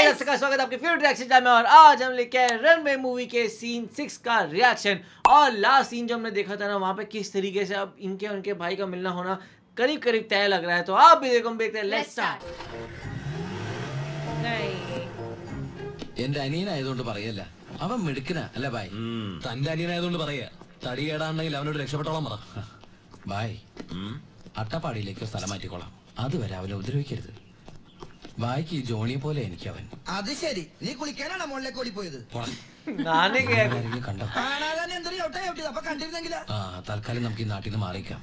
दर्शक का स्वागत है आपके फेवरेट रिएक्शन चैनल में। और आज हम लेके आए रनवे मूवी के सीन 6 का रिएक्शन। और लास्ट सीन जो हमने देखा था ना, वहाँ पे किस तरीके से अब इनके उनके भाई का मिलना होना करीब करीब तय लग रहा है। तो आप भी देखो, हम देखते हैं। Let's start. എന്റെ അനിയനായതുകൊണ്ട് പറയല്ല, അവൻ മിടുക്കനാ അല്ലേ ബായ്? തന്റെ അനിയനായതുകൊണ്ട് പറയാ, തടി കേടാണെങ്കിൽ അവനോട് രക്ഷപ്പെട്ടോളാം പറ. ബായ്, അട്ടപ്പാടിയിലേക്ക് സ്ഥലം മാറ്റിക്കോളാം, അതുവരെ അവനെ ഉപദ്രവിക്കരുത്. ബായ്ക്ക് ഈ ജോണിയെ പോലെ എനിക്ക് അവൻ. അത് ശരി, നീ കുളിക്കാനാണോ മുകളിലേക്ക് ഓടിപ്പോയത്? കണ്ടോ? ആ, തൽക്കാലം നമുക്ക് ഈ നാട്ടിൽ നിന്ന് മാറിക്കാം.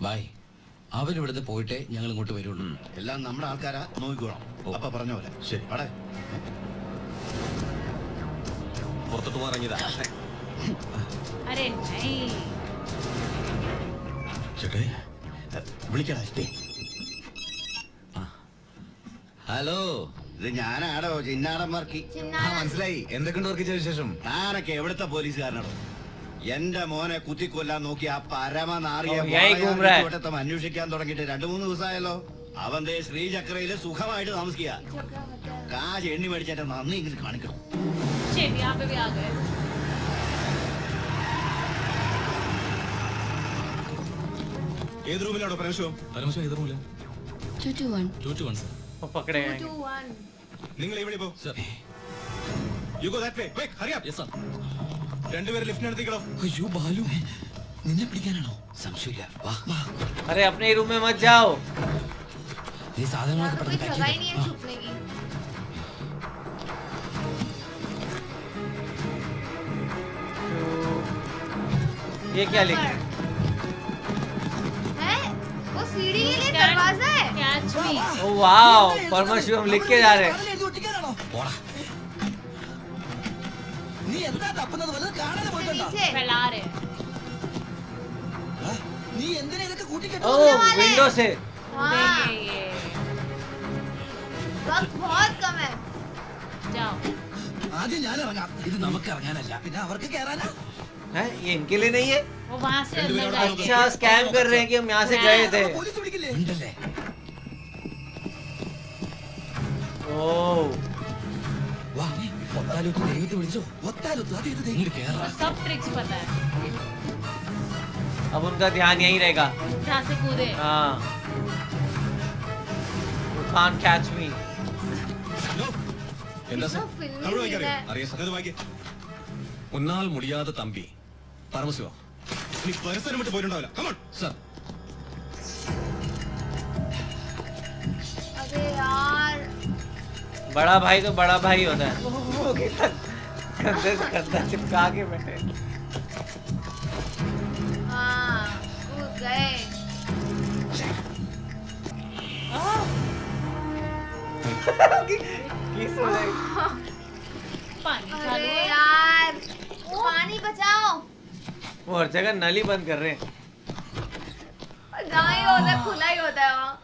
ബായ്, അവൻ ഇവിടുന്ന് പോയിട്ടേ ഞങ്ങൾ ഇങ്ങോട്ട് വരുള്ളൂ. എല്ലാം നമ്മുടെ ആൾക്കാരാ, നോക്കിക്കോളാം. അപ്പൊ പറഞ്ഞ പോലെ ശരി. അവിടെ പുറത്തോട്ട് ഇറങ്ങിയതാ. ചേട്ടേ വിളിക്കടാ. ഹലോ, ഇത് ഞാനാടോ, ചിന്നാടൻ വർക്കി. മനസ്സിലായി. എന്തൊക്കെയുണ്ട് വർക്കിച്ച വിശേഷം? താനൊക്കെ എവിടുത്തെ പോലീസുകാരനാടോ? എന്റെ മോനെ കുത്തിക്കൊല്ലാൻ നോക്കി ആ പരമനാറിയെ അന്വേഷിക്കാൻ തുടങ്ങിയിട്ട് 2-3 ദിവസമായല്ലോ. അവൻ ദേ ശ്രീചക്രയില് സുഖമായിട്ട് താമസിക്കുക. കാശ് എണ്ണി മേടിച്ചേറ്റ നന്ദി ഇങ്ങനെ കാണിക്കണം. ഏത് റൂമിലാണോ പരമശിവം? പരമശിവം ഏത് റൂമിലാ? 221 സർ. पकड़े നിങ്ങൾ ഇവിടെ പോ sir. You go that way. Quick, hurry up. Yes sir. രണ്ടുപേരെ ലിഫ്റ്റിന് എടുത്തിക്കണോ? അയ്യോ ബാലു, നിന്നെ പിടിക്കാനാണോ? സംശയമില്ല, വാ. अरे अपने रूम में मत जाओ. നീ സാധനങ്ങളൊക്കെ പെട്ടെന്ന് പാക്ക് ചെയ്യ്. ये क्या लिखा है? वो सीढ़ी के लिए दरवाजा है। ओ वाओ, परमशिवम लिख के जा रहे हैं. പോടാ. നീ എന്താ തപ്പുന്നത്? വല്ലതും കാണാതെ പോയിട്ടുണ്ടോ? नीचे फैला रहे हैं। നീ എന്തിനാ ഇതൊക്കെ ओ കൂട്ടിക്കെട്ടുന്നത്? विंडो से. हाँ, वक्त बहुत कम है। जाओ। ആദ്യം ഞാൻ ഇറങ്ങാം. ഇത് നമുക്ക് ഇറങ്ങാനല്ല, പിന്നെ അവർക്ക് കേറാനാ. है ये इनके लिए नहीं है. वो वहाँ से अंदर जाएंगे। अच्छा, स्कैम कर रहे हैं कि हम यहाँ से गए थे. പോലീസ് പിടിക്കില്ലേ? ഉണ്ടല്ലേ? ओ വാ, ഒത്താലൊത്ത് ദൈവത്തെ വിളിച്ചോ. ഒത്താലൊത്ത് അത് ഇത് ഇങ്ങോട്ട് കേറാ. सब ट्रिक्स पता है। अब उनका ध्यान यहीं रहेगा. जहाँ से कूदे। हाँ, you can't catch me. എന്താ സർ? तो फिल्मी തമിഴ് सीन വായിക്കറിയോ? है। അറിയാം സർ. അത് വായിക്കേ. ഉന്നാൽ മുടിയാതെ തമ്പി പരമശിവം. നീ പരിസരം വിട്ട് പോയിട്ടുണ്ടാവില്ല. Come on sir. अबे यार, बड़ा भाई तो बड़ा भाई होता है. वो कितना कंधे से कंधा चिपका के बैठे. हाँ, कूद गए। किस हो जाएगी? अरे यार, पानी बचाओ। वो हर जगह नल ही बंद कर रहे हैं. और जहाँ ही होता है खुला ही होता है वहाँ.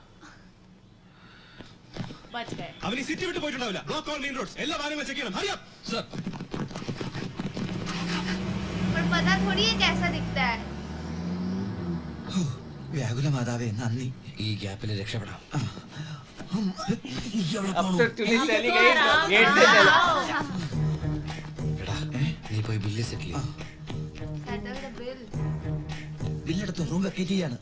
बच गए. അവൻ ഈ സിറ്റി വിട്ട് പോയിട്ടുണ്ടാവില്ല. ബ്ലോക്ക് ഓൾ മെയിൻ റോഡ്സ് എല്ലാ വാഹനങ്ങളും ചെക്ക് ചെയ്യണം. Hurry up sir. पर पता थोड़ी है कैसा दिखता है. വ്യാകുല മാതാവേ നന്ദി. ഈ ഗ്യാപ്പിൽ രക്ഷപ്പെടാം. अब तो पुलिस चली गई, गेट से चला. എടാ, നീ പോയി ബില്ല് സെറ്റിൽ ചെയ്യ്. Settle the bill. ബില്ലെടുത്ത് റൂം വെക്കേറ്റ് ചെയ്യാണ്.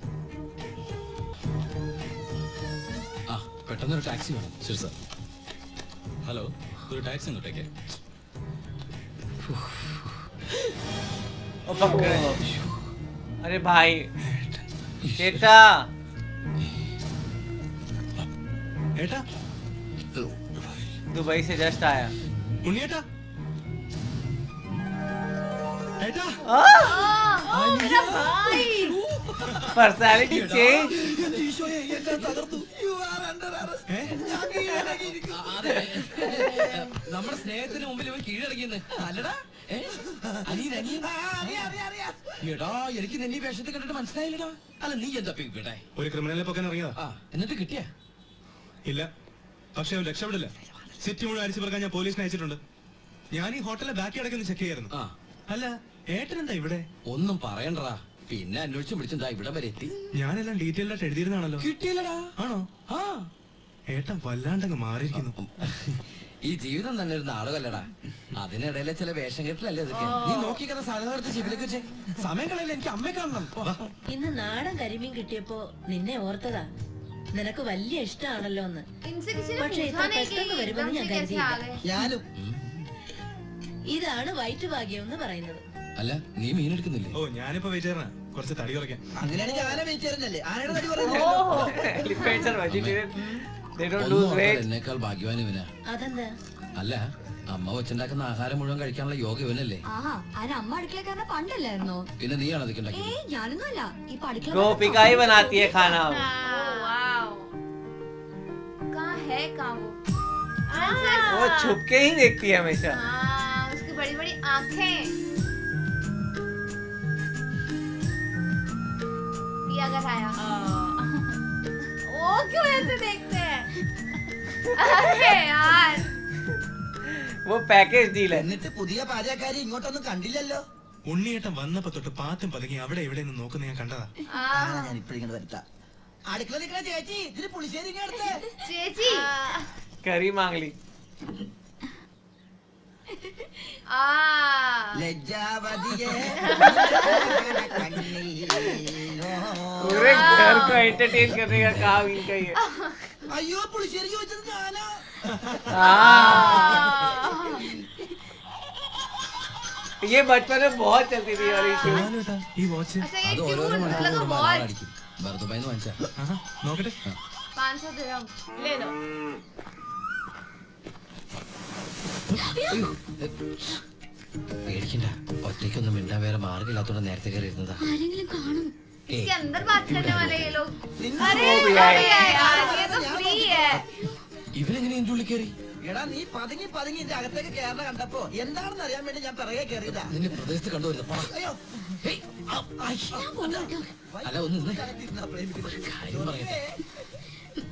ആ, പെട്ടെന്നൊരു ടാക്സി വേണം. ശരി സർ. ഹലോ, ഒരു ടാക്സി ഇങ്ങോട്ടേക്ക്. ओ पकड़े. अरे भाई, ചേട്ടാ. ഏട്ടാ, दुबई से जस्ट आया. ഉണ്ണിയേട്ടാ, ഏട്ടാ. ओह, मेरा भाई. Personality change. ഈശോയെ, എന്നെ തകർത്തു. You are under arrest. ഞാൻ കീഴടങ്ങിയിരിക്കുന്നു. നമ്മുടെ സ്നേഹത്തിന് മുമ്പിൽ ഇവൻ കീഴടങ്ങിയെന്ന് അല്ലടാ. അറിയാം. എടാ, എനിക്ക് നിന്നെ ഈ വേഷത്തിൽ കണ്ടിട്ട് മനസ്സിലായില്ലടാ. അല്ല, നീ എന്താ ഇവിടെ? ഒരു ക്രിമിനലിനെ പൊക്കാൻ ഇറങ്ങിയതാ. ആ, എന്നിട്ട് കിട്ടിയാ? ഇല്ല, പക്ഷെ അവൻ രക്ഷപ്പെടില്ല. സിറ്റി മുഴുവൻ അരിച്ചു പറക്കാൻ ഞാൻ പോലീസിനെ അയച്ചിട്ടുണ്ട്. ഞാൻ ഈ ഹോട്ടലിലെ ബാക്കി അടക്കൊന്ന് ചെക്ക് ചെയ്യായിരുന്നു. ആ, അല്ല, ഏട്ടനെന്താ ഇവിടെ? ഒന്നും പറയണ്ടടാ. പിന്നെ അന്വേഷിച്ചും വിളിച്ചെന്താ ഇവിടെ വരെ എത്തി. ഞാനെല്ലാം ഡീറ്റെയിൽ ആയിട്ട് എഴുതിയിരുന്നാണല്ലോ. കിട്ടിയില്ലടാ. ആണോ? ആ, ഏട്ടൻ വല്ലാണ്ടങ്ങ് മാറിയിരിക്കുന്നു. ഈ ജീവിതം തന്നെ ഒരു നാടകമല്ലടാ. അതിനിടയിലെ ചില വേഷം കെട്ടിലല്ലേ ഇതൊക്കെ. നീ നോക്കിക്കുന്ന സാധനം എടുത്ത് ശിബിലേക്ക് വെച്ചേ. സമയം കളയില്ല, എനിക്ക് അമ്മയെ കാണണം. ഇന്ന് നാടൻ കരിമീൻ കിട്ടിയപ്പോ നിന്നെ ഓർത്തതാ. നിനക്ക് വലിയ ഇഷ്ടമാണല്ലോ എന്ന്. इनसे किसी ने പക്ഷേ पूछा ഇത്ര नहीं कि പെട്ടെന്ന് വരുമെന്ന് एकदम ഞാൻ से कैसे आ കരുതിയില്ല. गए ഞാനും ഇതാണ് വയറ്റുഭാഗ്യം എന്ന് പറയുന്നത്. അല്ല, നീ മീൻ എടുക്കുന്നില്ലേ? ഓ ഞാനിപ്പോ വെയിറ്ററിനാ, കുറച്ച് തടി കുറയ്ക്കാൻ. അങ്ങനെയാണെങ്കിൽ ആന വെയിറ്റ് ചെയ്യുന്നല്ലേ, ആനയുടെ തടി പറയുന്നത്. Elephants are vegetarian. They don't ഒന്നും lose ഓർത്താൽ weight. എന്നേക്കാൾ ഭാഗ്യവാൻ ഇവനാ. അതെന്താ? അല്ല, അമ്മ വെച്ചുണ്ടാക്കുന്ന ആഹാരം മുഴുവൻ കഴിക്കാനുള്ള യോഗ ഇവനല്ലേ. ആഹാ അതിന് അമ്മ അടുക്കളക്കാരനെ പണ്ടല്ലായിരുന്നോ? പിന്നെ നീയാണ് അതൊക്കെ ഉണ്ടാക്കിയത്. ഏയ് ഞാനൊന്നുമല്ല. ഇപ്പൊ അടുക്കള गोपिका ही बनाती है खाना. वाओ कहाँ है कहाँ वो वो छुप के ही देखती है हमेशा. हाँ उसकी बड़ी बड़ी आँखें पिया अगर आया वो क्यों ऐसे देखते हैं अरे यार वो पैकेज डील है. എന്നിട്ട് പുതിയ പാചകക്കാരി ഇങ്ങോട്ടൊന്നും കണ്ടില്ലല്ലോ. ഉണ്ണിയേട്ടൻ വന്നപ്പോ തൊട്ട് പാത്തും പതുങ്ങി അവിടെ ഇവിടെ നിന്ന് നോക്കുന്ന ഞാൻ കണ്ടതാ. ഞാൻ ഇപ്പഴിങ്ങനെ വരുത്താം. അടുക്കള നിൽക്കണ ചേച്ചി, ഇതിന് പുളിശ്ശേരി ഇങ്ങ് എടുത്തേ. ചേച്ചി करी मांग ली. ലജ്ജാവതിയെ पूरे घर को एंटरटेन करने का काम इनका ही है. അയ്യോ പുളിശ്ശേരി ചോദിച്ചത് ഞാനാ. ये बचपन में बहुत चलती थी और इशू. ഞാനേട്ടാ ഈ വാച്ച്. अच्छा ये അത് क्यों ഓരോരോ മണിക്കൂർ लगा കൂടുമ്പോ बहुत അലാറം അടിക്കും. ബർദുബായിന്ന് വാങ്ങിച്ചാ. ആഹാ, നോക്കട്ടെ. 500 दिरहम ले लो പേടിക്കണ്ട, ഒറ്റയ്ക്കൊന്നും മിണ്ടാൻ വേറെ മാർഗമില്ലാത്തോണ്ട് നേരത്തെ കയറി ഇരുന്നതാ. ആരെങ്കിലും കാണും. इसके अंदर बात करने वाले ये लोग നിന്നെ अरे वो भी अरे है. यार ये तो फ्री है ഇവനെങ്ങനെ ഇതിന്റെ ഉള്ളിൽ കയറി? എടാ നീ പതുങ്ങി പതുങ്ങി ഇതിന്റെ അകത്തേക്ക് കയറണ കണ്ടപ്പോ എന്താണെന്ന് അറിയാൻ വേണ്ടി ഞാൻ പിറകെ കയറിയതാ. നിന്നെ പ്രദേശത്ത് കണ്ടുവരുന്നത്. പോടാ. അയ്യോ ഹേയ്, ആ, ഐ. അല്ല, ഒന്ന് നിന്നേ. ഇരുന്നാ പ്രേമിക്കുന്നത്. കാര്യം പറയട്ടെ.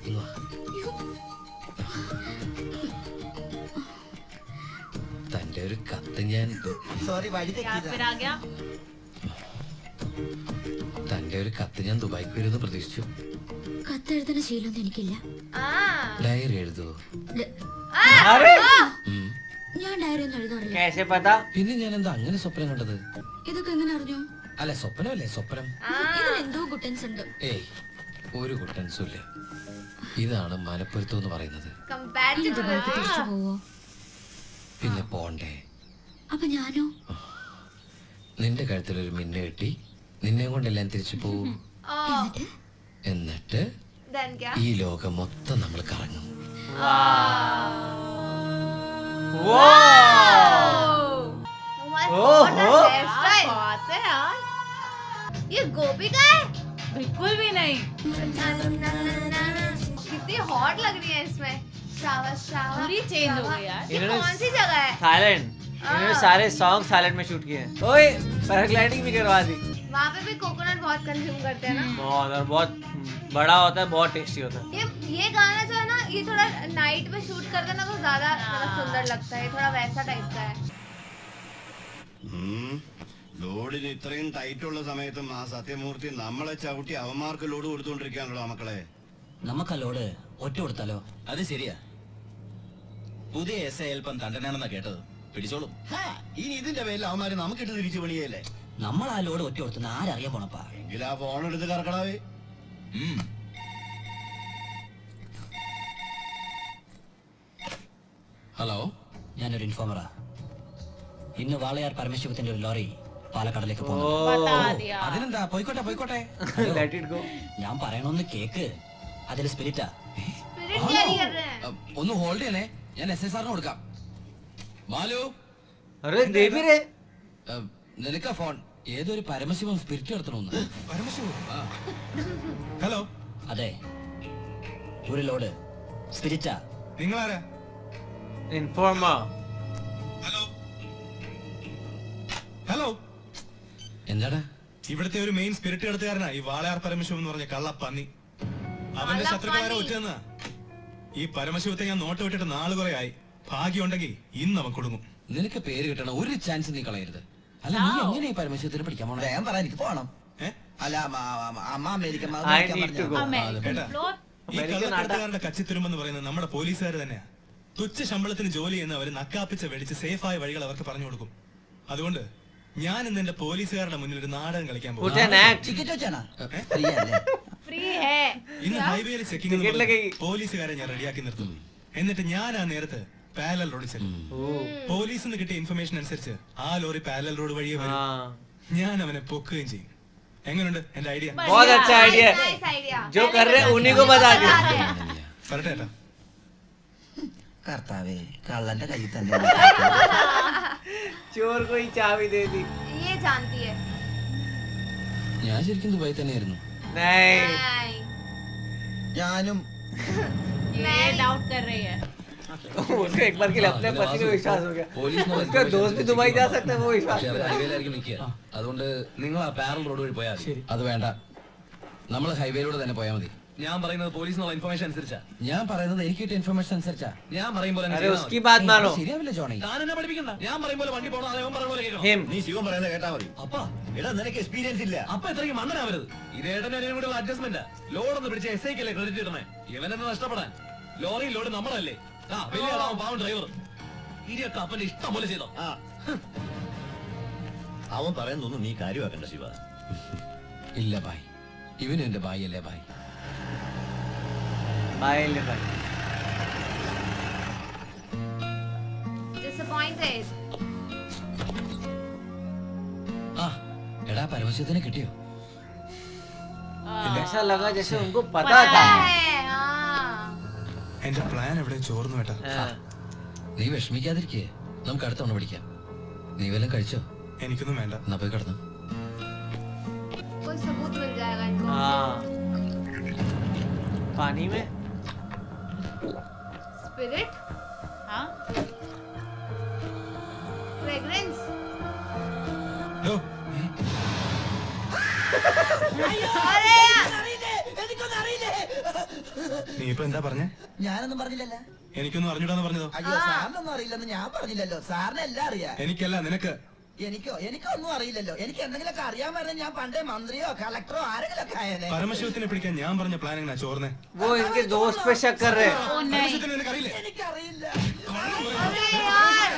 ഇങ്ങ് വാ. തന്റെ ഒരു കത്ത് ഞാൻ സോറി വഴി തെറ്റിയതാ. തന്റെ ഒരു കത്ത് ഞാൻ ദുബായിക്ക് വരുമെന്ന് പ്രതീക്ഷിച്ചു. കത്തെഴുതുന്ന ശീലമൊന്നും എനിക്കില്ല. ഡയറി എഴുതുവോ? अरे ഉം. ഞാൻ ഡയറി ഒന്നും എഴുതാറില്ല. कैसे पता? പിന്നെ ഞാൻ എന്താ അങ്ങനെ സ്വപ്നം കണ്ടത്? ഇതൊക്കെ എങ്ങനെ അറിഞ്ഞു? അല്ല, സ്വപ്നമല്ലേ സ്വപ്നം. ഇതിൽ എന്തോ ഗുട്ടൻസ് ഉണ്ട്. ഏയ്, ഒരു കുട്ടൻസും ഇല്ല. ഇതാണ് മനപ്പൊരുത്തം എന്ന് പറയുന്നത്. ഇനി ദുബായിക്ക് തിരിച്ചു പോവോ? പിന്നെ പോണ്ടേ? അപ്പൊ ഞാനോ? നിന്റെ കഴുത്തിലൊരു മിന്ന കെട്ടി നിന്നെ കൊണ്ടെല്ലാം തിരിച്ചു പോവും. എന്നിട്ട് എന്നിട്ട് देन क्या ഈ ലോകം മൊത്തം നമ്മൾ കറങ്ങും. बात है यार ये गोपिका है बिल्कुल भी नहीं. कितनी हॉट लग रही है इसमें श्रावण श्रावण पूरी change हो गई यार. ये इन्होंने- कौन सी जगह है थाईलैंड. इन्होंने सारे सॉन्ग थाईलैंड में शूट किए हैं. ओए पैराग्लाइडिंग भी करवा दी. वहाँ पे भी कोकोनट बहुत कंज्यूम करते हैं ना बहुत और बहुत बड़ा होता है, बहुत टेस्टी होता है. ये गाना जो है ना ये थोड़ा नाइट में शूट करते हैं ना तो ज्यादा मतलब सुंदर लगता है ये थोड़ा वैसा टाइप का है ലോഡിന് ഇത്രയും ടൈറ്റ് ഉള്ള സമയത്തും ആ സത്യമൂർത്തി നമ്മളെ ചവിട്ടി അവന്മാർക്ക് ലോഡ് കൊടുത്തോണ്ടിരിക്കാണല്ലോ മക്കളെ. നമുക്ക് ആ ലോഡ് ഒറ്റ കൊടുത്താലോ? അത് ശരിയാ. പുതിയ എസ് അല്പം തണ്ടനാണെന്നാ കേട്ടത്. പിടിച്ചോളും. ഹാ, ഇനി ഇതിന്റെ പേരിൽ അവന്മാര് നമുക്കിട്ട് തിരിച്ചു പണിയല്ലേ. നമ്മൾ ആ ലോഡ് ഒറ്റ കൊടുത്തുന്ന ആരറിയാൻ പോണപ്പാ. എങ്കിൽ ആ ഫോൺ എടുത്ത് കറക്കടാവേ. ഹലോ, ഞാനൊരു ഇൻഫോമറാ. ഇന്ന് വാളയാർ പരമശിവത്തിന്റെ ഒരു ലോറി പാലക്കാടിലേക്ക് പോകുന്നു. അതിനെന്താ? പോയിക്കോട്ടെ പോയിക്കോട്ടെ. Let it go. ഞാൻ പറയണൊന്ന് കേക്ക്. അതിൽ സ്പിരിറ്റാ. स्पिरिट कैरी कर रहे हैं ഒന്ന് ഹോൾഡ് ചെയ്യണേ, ഞാൻ SSRന് കൊടുക്കാം. മാലു, अरे दे भी रहे. നിനക്കാ ഫോൺ. ഏതൊരു പരമശിവം സ്പിരിറ്റ് നടത്തണമെന്ന്. പരമശിവോ? ഹലോ, അതെ, ഒരു ലോഡ് സ്പിരിറ്റാ. നിങ്ങളാരാ? Informer. ഹലോ ഹലോ, എന്താടാ? ഇവിടുത്തെ ഒരു മെയിൻ സ്പിരിറ്റ് എടുത്തുകാരനാ ഈ വാളയാർ പരമശിവം എന്ന് പറഞ്ഞ കള്ളപ്പന്നി. അവന്റെ ശത്രുക്കളാരെ ഒറ്റന്നാ. ഈ പരമശിവത്തെ ഞാൻ നോട്ട് വിട്ടിട്ട് നാള് കുറെ ആയി. ഭാഗ്യമുണ്ടെങ്കിൽ ഇന്ന് അവൻ കൊടുങ്ങും. നിനക്ക് പേര് കിട്ടണം, ഒരു ചാൻസ് നീ കളയരുത്. അല്ല, നീ എങ്ങനെ ഈ പരമശിവത്തിന് പഠിക്കാൻ പോണേ? വേഗം പറ, എനിക്ക് പോണം. അല്ല അമ്മ American I need to go. കേട്ടാ, ഈ American കള്ളക്കടത്തുകാരുടെ കച്ചിത്തുരുമ്പെന്ന് പറയുന്നത് നമ്മുടെ പോലീസുകാർ തന്നെയാ. തുച്ഛ ശമ്പളത്തിന് ജോലി ചെയ്യുന്നവര് നക്കാപ്പിച്ച വെടിച്ച് സേഫായ വഴികൾ അവർക്ക് പറഞ്ഞു കൊടുക്കും. അതുകൊണ്ട് ഞാൻ ഇന്ന് എന്റെ പോലീസുകാരുടെ മുന്നിൽ ഒരു നാടകം കളിക്കാൻ പോകും. ടിക്കറ്റ് വെച്ചാണോ? ഫ്രീ അല്ലേ? फ्री है ഇന്ന് ഹൈവേയിൽ ചെക്കിംഗ് പോലീസുകാരെ ഞാൻ റെഡിയാക്കി നിർത്തും. എന്നിട്ട് ഞാൻ ആ നേരത്ത് പാരലൽ റോഡിൽ ചെല്ലും. പോലീസിൽ നിന്ന് കിട്ടിയ ഇൻഫർമേഷൻ അനുസരിച്ച് ആ ലോറി പാരലൽ റോഡ് വഴിയെ വരും. ഞാൻ അവനെ പൊക്കുകയും ചെയ്യും. എങ്ങനെയുണ്ട് എന്റെ ഐഡിയ? बहुत अच्छा आइडिया है नाइस आइडिया जो कर रहे हैं उन्हीं को बता दो വരട്ടെ ഏട്ടാ. കർത്താവേ, കള്ളന്റെ കയ്യിൽ തന്നെ चोर को ही चाबी दे दी ये जानती है ഞാൻ ശരിക്കും ദുബായി തന്നെയായിരുന്നു. नहीं नहीं ഞാനും मैं डाउट कर रही है. उसको एक बार के लिए अपने पति में विश्वास हो गया उसका दोस्त भी दुबई जा सकता है वो विश्वास പക്ഷേ അവർ ഹൈവേയിലായിരിക്കും നിൽക്കുക. അതുകൊണ്ട് നിങ്ങൾ ആ പാരൽ റോഡ് വഴി പോയാൽ മതി. അത് വേണ്ട, നമ്മൾ ഹൈവേയിലൂടെ തന്നെ പോയാൽ മതി. ഞാൻ പറയുന്നത് പോലീസിനുള്ള ഇൻഫർമേഷൻ അനുസരിച്ചാ. ഞാൻ പറയുന്നത് എനിക്ക് കിട്ടിയ ഇൻഫർമേഷൻ അനുസരിച്ചാ. ഞാൻ പറയുമ്പോൾ अरे उसकी बात मानो ശരിയാവില്ല ജോണി. താൻ എന്നെ പഠിപ്പിക്കണ്ട. ഞാൻ പറയുമ്പോൾ വണ്ടി പോകണം, അതേ പറയുന്ന പോലെ കേൾക്കണം. हिम നീ ശിവൻ പറയുന്നത് കേട്ടാ മതി. അപ്പാ എടാ നിനക്ക് എക്സ്പീരിയൻസ് ഇല്ല. അപ്പൊ എത്രയ്ക്ക് മണ്ണനാവരുത്. ഇത് ഏട്ടനും കൂടെയുള്ള അഡ്ജസ്റ്റ്മെന്റ്. ലോഡ് ഒന്ന് പിടിച്ച എസ് ഐക്കല്ലേ ക്രെഡിറ്റ് ഇടണേ. ഇവനെന്ന് നഷ്ടപ്പെടാൻ. ലോറി ലോഡ് നമ്മളല്ലേ. ആ വലിയ ആളാവും പാവം ഡ്രൈവർ. ഇരിയൊക്കെ അപ്പന്റെ ഇഷ്ടം പോലെ ചെയ്തോ. ആ. അവൻ പറയുന്നൊന്നും നീ കാര്യമാക്കണ്ട ശിവ. ഇല്ല ബായ്, ഇവനും എന്റെ ബായ് അല്ലേ ബായ്. बाय ले बाय disappointed ആ എടാ പരമശിവത്തിനെ കിട്ടിയോ? ऐसा लगा जैसे उनको पता पता था है हाँ എന്റെ പ്ലാൻ എവിടെ ചോർന്നു കേട്ടാ. हाँ। നീ വിഷമിക്കാതിരിക്കേ, നമുക്ക് അടുത്ത തവണ പിടിക്കാം. നീ വല്ലതും കഴിച്ചോ? എനിക്കൊന്നും വേണ്ട. എന്നാ പോയി കിടന്നു. कोई सबूत मिल जाएगा इनको हाँ पानी में स्पिरिट हाँ फ्रेग्रेंस ഡോ, अरे എനിക്കൊന്നും അറിയില്ലേ? നീ ഇപ്പൊ എന്താ പറഞ്ഞേ? ഞാനൊന്നും പറഞ്ഞില്ലല്ലോ. എനിക്കൊന്നും അറിഞ്ഞൂടാന്ന് പറഞ്ഞതോ? അയ്യോ, സാറിനൊന്നും അറിയില്ലെന്ന് ഞാൻ പറഞ്ഞില്ലല്ലോ. സാറിന് എല്ലാം അറിയാം. എനിക്കല്ല, നിനക്ക്. എനിക്കൊന്നും അറിയില്ലല്ലോ. എനിക്ക് എന്തെങ്കിലുമൊക്കെ അറിയാൻ പറഞ്ഞാൽ ഞാൻ പണ്ടേ മന്ത്രിയോ കളക്ടറോ ആരെങ്കിലും ഒക്കെ ആയേനെ. പരമശിവത്തിനെ പിടിക്കാൻ ഞാൻ പറഞ്ഞ പ്ലാൻ എങ്ങനെയാ ചോർന്നേ? वो इनके दोस्त पे शक कर रहे हैं പരമശിവത്തിനെ നിനക്കറിയില്ലേ? എനിക്കറിയില്ല. अरे यार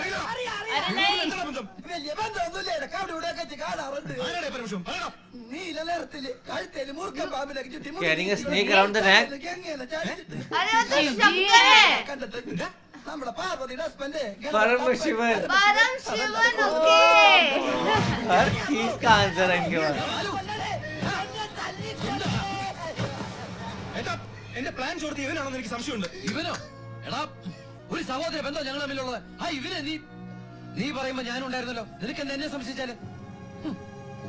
വലിയ ബന്ധമൊന്നുമില്ല. ഇടയ്ക്ക് അവിടെ ഇവിടെ ഒക്കെ കാണാറുണ്ട്. ആരാടെ പരമശിവൻ? പറയടാ. നീല നിറത്തില് കഴുത്തേല് മൂർഖൻ പാമ്പിനെ ചുറ്റി Carrying a snake around the neck? ഗംഗേനെ ചാടിച്ചിട്ട് अरे वो तो शंकर है കണ്ടിട്ടുണ്ട്. നമ്മുടെ പാർവതിയുടെ ഹസ്ബൻഡ് परम शिवन परम शिवन ओके हर चीज का आंसर है इनके पास ഏട്ടാ, എന്റെ പ്ലാൻ ചോർത്തി ഇവനാണെന്ന് എനിക്ക് സംശയമുണ്ട്. ഇവനോ? എടാ, ഒരു സഹോദര ബന്ധം ഞങ്ങൾ തമ്മിലുള്ളത്. ആ ഇവനെ നീ പറയുമ്പോ ഞാനും ഉണ്ടായിരുന്നല്ലോ. നിനക്ക് എന്താ എന്നെ സംശയിച്ചാല്?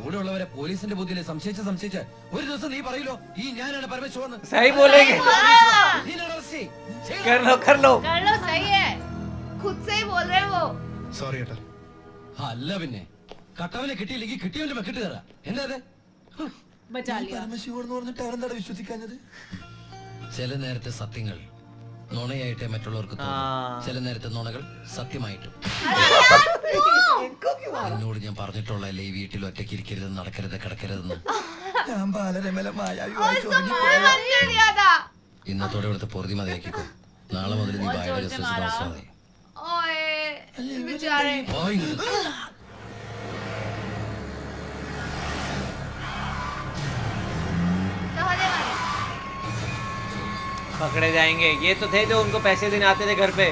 കൂടെ ഉള്ളവരെ പോലീസിന്റെ ബുദ്ധിയില് സംശയിച്ച് ഒരു ദിവസം നീ പറയൂലോ ഈ ഞാനാണ് പരമശിവൻ. सही बोलेंगे कर लो कर लो सही है खुद से ही बोल रहे हैं वो സോറി ഏട്ടാ. അല്ല പിന്നെ കട്ടവനെ കിട്ടിയില്ലെങ്കിൽ കിട്ടിയവന്റെ മെക്കിട്ട് കയറാ. എന്താ അത്? बचा लिया. പരമശിവൻ എന്ന് പറഞ്ഞിട്ട് അവരെന്താണ് വിശ്വസിക്കാഞ്ഞത്? ചില നേരത്തെ സത്യങ്ങൾ നുണയായിട്ടേ മറ്റുള്ളവർക്ക് തോന്നും. ചില നേരത്തെ നുണകൾ സത്യമായിട്ടും. എന്നോട് ഞാൻ പറഞ്ഞിട്ടുള്ള ഈ വീട്ടിൽ ഒറ്റയ്ക്ക് ഇരിക്കരുത്, നടക്കരുത്, കിടക്കരുതെന്ന്. ഞാൻ ബാലരമലമായ कर दिया था ഇന്നത്തോടെ ഇവിടുത്തെ പൊറുതി മതിയാക്കിക്കോ. നാളെ മുതൽ നീ ബായുടെ ഗസ്റ്റ് ഹൗസിൽ താമസിച്ചാൽ മതി. ओए बेचारे പോയി ഇങ്ങോട്ട്. सहने वाले पकड़े जाएंगे ये तो थे जो उनको पैसे देने आते थे घर पे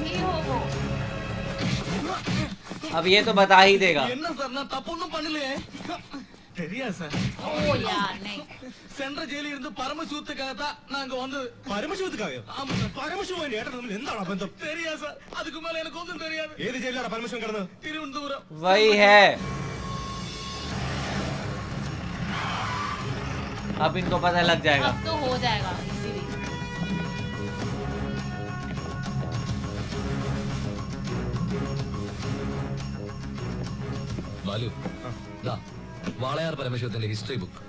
ही हो वो अब ये तो बता ही देगा என்ன சார், நான் தப்பொன்னும் பண்ணலையே. தெரியாது சார். ओ यार नहीं. സെൻട്രൽ ജയിലിൽ ഇരുന്ന് പരമശിവத்துக்காகத்தான் நாங்க வந்தது. പരമശിവத்துக்காகയോ? ആമാ സാർ. പരമശിവൻ ഏട്ടൻ തമ്മിൽ എന്താണ് ബന്ധം? தெரியாது சார். அதுக்கு மேல எனக்கு ஒன்றும் தெரியாது. ഏത് ജയിലിലാണ് പരമശിവൻ കിടന്നത്? തിരുവനന്തപുരം. वही है अब इनको पता लग जाएगा अब तो हो जाएगा इजीली. ബാലു, ദാ, വാളയാർ പരമശിവത്തിന്റെ ഹിസ്റ്ററി ബുക്ക്.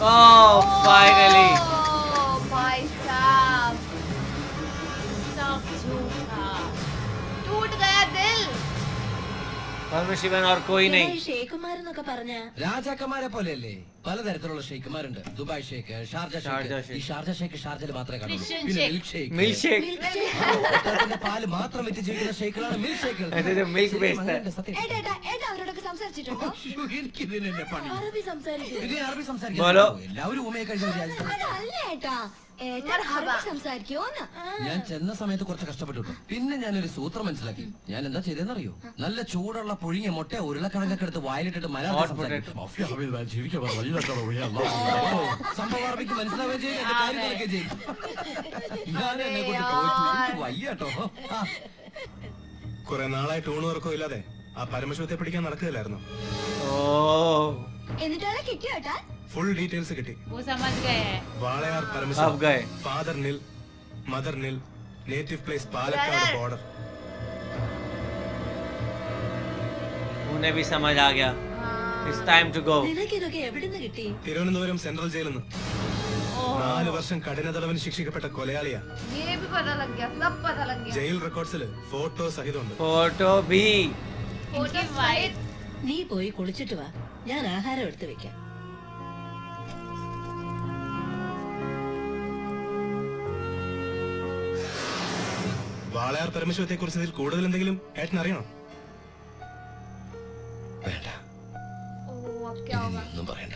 ओह फाइनली ओ भाई साहब सब झूठा. टूट गया दिल परम परमशिवन और कोई नहीं. ഷേഖുമാരെന്നൊക്കെ പറഞ്ഞ രാജാക്കന്മാരെ പോലെയല്ലേ പലതരത്തിലുള്ള ഷെയ്ക്കുമാരുണ്ട്. ദുബായ് ഷേക്ക്, ഷാർജ ഷേക്ക്. ഈ ഷാർജ ഷേക്ക് ഷാർജയിൽ മാത്രമേ കാണൂ. പിന്നെ മിൽക്ക് ഷേക്ക്. Milk shake. ഒട്ടകത്തിന്റെ പാല് മാത്രം വിറ്റ് ജീവിക്കുന്ന ഷേക്കുകളാണ് മിൽക്ക് ഷേക്കുകൾ. മിൽക്ക് ബേസ്ഡ് है. സത്യം. അവരോടൊക്കെ സംസാരിച്ചിട്ടുണ്ടോ? എനിക്കിതിനെന്നെ പണി. അറബി സംസാരിക്കും. ഇത് അറബി സംസാരിക്കാൻ ബോലോ. എല്ലാവരും ഊമയെ കഴിഞ്ഞ രാജ്യത്ത്. അതല്ല ഏട്ടാ, ഏട്ടൻ അറബി സംസാരിക്കോന്ന്? ഞാൻ ചെന്ന സമയത്ത് കുറച്ച് കഷ്ടപ്പെട്ടു കേട്ടോ. പിന്നെ ഞാനൊരു സൂത്രം മനസ്സിലാക്കി. ഞാൻ എന്താ ചെയ്തെന്നറിയോ? നല്ല ചൂടുള്ള പുഴുങ്ങിയ മുട്ട ഉരുളക്കിഴങ്ങൊക്കെ എടുത്ത് വായിലിട്ടിട്ട് മലയാളം സംഭവം അറബിക്ക് മനസ്സിലാവുകയും ചെയ്യും, എന്റെ കാര്യം നടക്കുകയും ചെയ്യും. ഞാൻ എന്നെ കൊണ്ട് തോറ്റു. എനിക്ക് വയ്യ കേട്ടോ. കുറെ നാളായിട്ട് ഊണുറക്കം ഇല്ലാതെ ആ പരമശിവത്തെ പിടിക്കാൻ നടക്കുകയില്ലായിരുന്നു. ओह. എന്നിട്ടാളെ കിട്ടിയോ ഏട്ടാ? ഫുൾ ഡീറ്റെയിൽസ് കിട്ടി. वो समझ गए हैं. വാളയാർ अब പരമശിവൻ, गए. ഫാദർ നിൽ, മദർ നിൽ, നേറ്റീവ് പ്ലേസ് പാലക്കാട് ബോർഡർ. उन्हें भी समझ आ गया. It's time to go. നിനക്ക് ഇതൊക്കെ എവിടുന്ന് കിട്ടി? തിരുവനന്തപുരം സെൻട്രൽ ജയിലിൽ നിന്ന് 4 വർഷം കഠിന തടവിന് ശിക്ഷിക്കപ്പെട്ട കൊലയാളിയാ. ये भी पता लग गया, सब पता लग गया. ജയിൽ റെക്കോർഡ്സിൽ ഫോട്ടോ സഹിതമുണ്ട്. फोटो भी. Photo white. നീ പോയി കുളിച്ചിട്ട് വാ, ഞാൻ ആഹാരം എടുത്തു വെക്കാം. വാളയാർ പരമശിവത്തെ കുറിച്ച് ഇതിൽ കൂടുതൽ എന്തെങ്കിലും ഏട്ടൻ അറിയണോ? വേണ്ട, ओह, अब क्या होगा? ഒന്നും പറയണ്ട.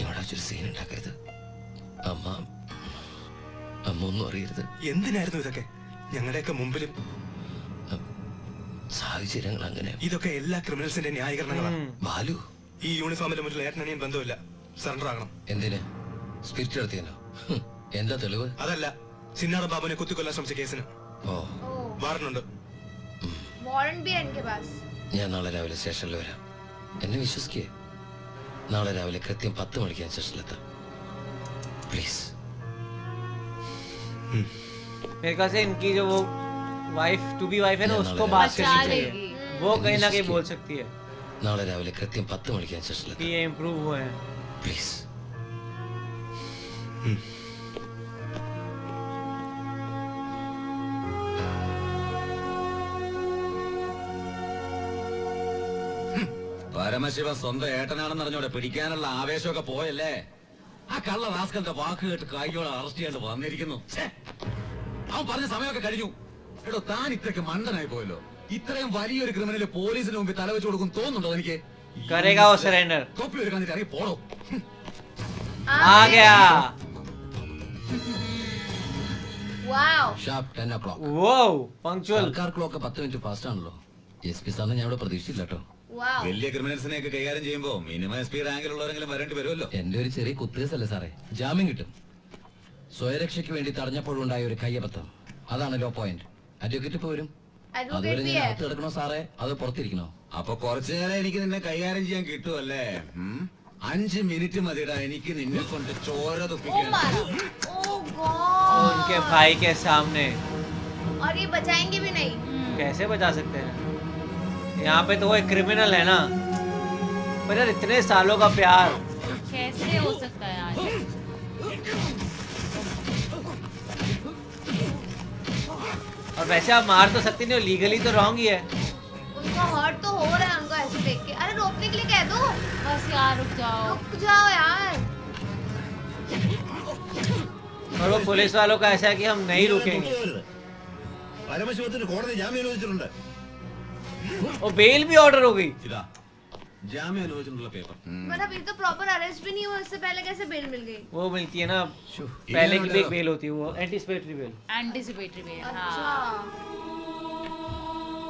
ഇവിടെ വെച്ചൊരു സീൻ ഉണ്ടാക്കരുത്. അമ്മ ഒന്നും അറിയരുത്. എന്തിനായിരുന്നു ഇതൊക്കെ? ഞങ്ങളുടെയൊക്കെ മുമ്പിലും സാഹചര്യങ്ങൾ അങ്ങനെ. ഇതൊക്കെ എല്ലാ ക്രിമിനൽസിന്റെ ന്യായീകരണങ്ങളാണ്. ബാലു, ഈ യൂണിഫോമിന്റെ മുന്നിൽ ഏട്ടനണിയും ബന്ധമില്ല. സറണ്ടർ ആകണം. എന്തിന്? സ്പിരിറ്റ് നടത്തിയല്ലോ. എന്താ തെളിവ്? അതല്ല, ചിന്നാറ ബാബുവിനെ കുത്തിക്കൊല്ലാൻ ശ്രമിച്ച കേസിന് ഓ, ओह, വാറണ്ടുണ്ട്. वारंट भी है इनके पास. ഞാൻ നാളെ രാവിലെ സ്റ്റേഷനിൽ വരാം. എന്നെ വിശ്വസിക്കേ. നാളെ രാവിലെ കൃത്യം 10 മണിക്ക് ഞാൻ സ്റ്റേഷനിലെത്താം. പ്ലീസ്. मेरे ख्याल से इनकी जो वो वाइफ टू बी वाइफ है ना, या उसको नाले बात बचा करनी चाहिए. लेगी. वो कहीं ना कहीं इसके- बोल सकती है നാളെ രാവിലെ കൃത്യം 10 മണിക്ക് ഞാൻ कि സ്റ്റേഷനിലെത്താം. ये इम्प्रूव हुए हैं. പ്ലീസ്. പരമശിവൻ സ്വന്തം ഏട്ടനാണെന്ന് അറിഞ്ഞോടെ പിടിക്കാനുള്ള ആവേശമൊക്കെ പോയല്ലേ? ആ കള്ള റാസ്കലിന്റെ വാക്ക് കേട്ട് കായികോടെ അറസ്റ്റ് ചെയ്യാണ്ട് വന്നിരിക്കുന്നു. ഛേ, അവൻ പറഞ്ഞ സമയമൊക്കെ കഴിഞ്ഞു. എടോ, താൻ ഇത്രയ്ക്ക് മണ്ടനായി പോയല്ലോ. ഇത്രയും വലിയൊരു ക്രിമിനല് പോലീസിന് മുമ്പിൽ തലവെച്ച് കൊടുക്കും തോന്നുന്നുണ്ടോ എനിക്ക്? करेगा वो सरेंडर. തൊപ്പി എടുക്കാൻ ഇറങ്ങി പോടോ. आ गया. वाओ. Sharp 10 o'clock. वो पंक्चुअल. സർക്കാർ ക്ലോക്ക് 10 മിനിറ്റ് ഫാസ്റ്റ് ആണല്ലോ. SP സാറിനെ ഞാൻ ഇവിടെ പ്രതീക്ഷിച്ചില്ല കേട്ടോ. वाओ. വലിയ ക്രിമിനൽസിനെ ഒക്കെ കൈകാര്യം ചെയ്യുമ്പോ മിനിമം SP റാങ്കിലുള്ളവരെങ്കിലും വരേണ്ടി വരുമല്ലോ. എന്റെ ഒരു ചെറിയ കുത്തേസല്ലേ സാറേ, ജാമ്യം കിട്ടും. സ്വയരക്ഷയ്ക്ക് വേണ്ടി തടഞ്ഞപ്പോഴുണ്ടായ ഒരു കയ്യബദ്ധം, അതാണ് ലോ പോയിന്റ്. അഡ്വക്കേറ്റ് പോരും. एडवोकेट അതുവരെ भी ഞാൻ है. അകത്ത് കിടക്കണോ സാറേ, അത് പുറത്തിരിക്കണോ? അപ്പൊ കുറച്ചു നേരം എനിക്ക് നിന്നെ കൈകാര്യം ചെയ്യാൻ കിട്ടുമല്ലേ? 5 മിനിറ്റ് മതിടാ എനിക്ക് നിന്നെ കൊണ്ട് ചോര ओ തുപ്പിക്കാൻ. मारा. ओ गॉड. उनके भाई के सामने और ये बचाएंगे भी नहीं. कैसे बचा सकते हैं? यहाँ पे तो वो एक क्रिमिनल है ना. पर यार इतने सालों का प्यार कैसे हो सकता है आज? और वैसे आप मार तो सकते नहीं हो, लीगली तो रॉन्ग ही है. उनको हर्ट तो हो रहा है उनको ऐसे देख के. अरे रोकने के लिए कह दो. बस यार रुक जाओ यार. और वो पुलिस वालों का ऐसा है कि हम नहीं रुकेंगे. പരമശിവത്തിന് കോടതി ജാമ്യം അനുവദിച്ചിട്ടുണ്ട്. वो बेल भी ऑर्डर हो गई. ഇതാ ജാമ്യം അനുവദിച്ചിട്ടുള്ള പേപ്പർ. मतलब ये तो प्रॉपर अरेस्ट भी नहीं हुआ, इससे पहले कैसे बेल मिल गई? वो मिलती है ना, पहले की भी एक बेल होती है, वो एंटीसिपेटरी बेल. Anticipatory bail. अच्छा.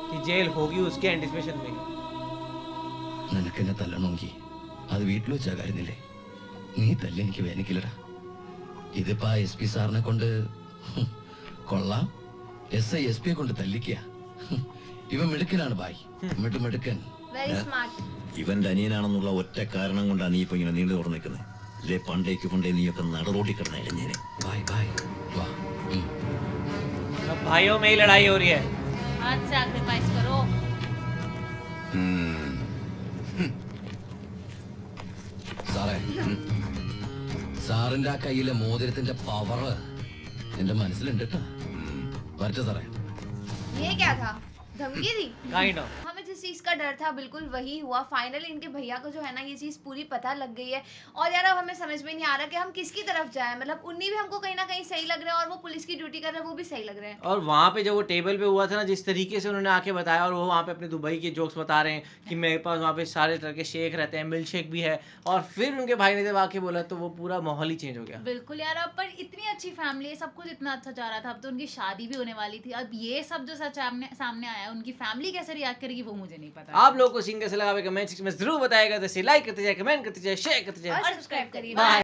कि जेल होगी उसके एंटीसिपेशन में. നിനക്കെന്നെ തല്ലണമെങ്കിൽ അത് വീട്ടിൽ വെച്ചാ കാര്യമില്ലേ? നീ തല്ലി എനിക്ക് വേദനിക്കില്ലടാ. ഇതിപ്പോ SP സാറിനെ കൊണ്ട് കൊള്ളാം. SI SP കൊണ്ട് തല്ലിക്കുക. ഇവൻ മിടുക്കനാണ് ബായ്, മിടുക്കൻ. Very smart. ഇവന്റെ അനിയനാണെന്നുള്ള ഒറ്റ കാരണം കൊണ്ടാണ് നീ ഇപ്പൊ ഇങ്ങനെ നീണ്ടു തുറന്നു നിൽക്കുന്നത്. ഇതേ പണ്ടേ നീയൊക്കെ നടറോട്ടി കിടന്ന ഇഴഞ്ഞേനെ. ബായ് ബായ് വാ. अब भाइयों में ही लड़ाई हो रही है. आज सैक्रिफाइस करो. സാറേ, സാറിന്റെ ആ കയ്യിലെ മോതിരത്തിന്റെ പവർ എന്റെ മനസ്സിലുണ്ട് കേട്ടോ. വരട്ടെ സാറേ. ये क्या था? धमकी दी। Kind of. हमें जिस चीज का डर था बिल्कुल वही हुआ। फाइनली इनके भैया को जो है ना ये चीज पूरी पता लग गई है और यार अब हमें समझ में नहीं आ रहा कि हम किसकी तरफ जाएं। मतलब उन्हीं भी हमको कहीं ना कहीं सही लग रहे हैं और वो पुलिस की ड्यूटी कर रहे हैं वो भी सही लग रहे हैं। और वहाँ पे जब वो टेबल पे हुआ था ना, जिस तरीके से उन्होंने आके बताया, और वो वहाँ पे अपने दुबई के जोक्स बता रहे हैं कि मेरे पास वहाँ पे सारे तरह के शेक रहते हैं, मिल्क शेक भी है, और फिर उनके भाई ने जब आके बोला तो वो पूरा माहौल ही चेंज हो गया। बिल्कुल यार, अब पर इतनी अच्छी फैमिली है, सब कुछ इतना अच्छा जा रहा था, अब तो उनकी शादी भी होने वाली थी। अब ये सब जो सच सामने आया, उनकी फैमिली कैसे रिएक्ट करेगी वो मुझे नहीं पता। आप लोगों को सीन कैसे लगा कमेंट सेक्शन में जरूर बताएगा। जैसे लाइक करते जाए, कमेंट करते जाए, शेयर करते जाए और सब्सक्राइब करिए। बाय।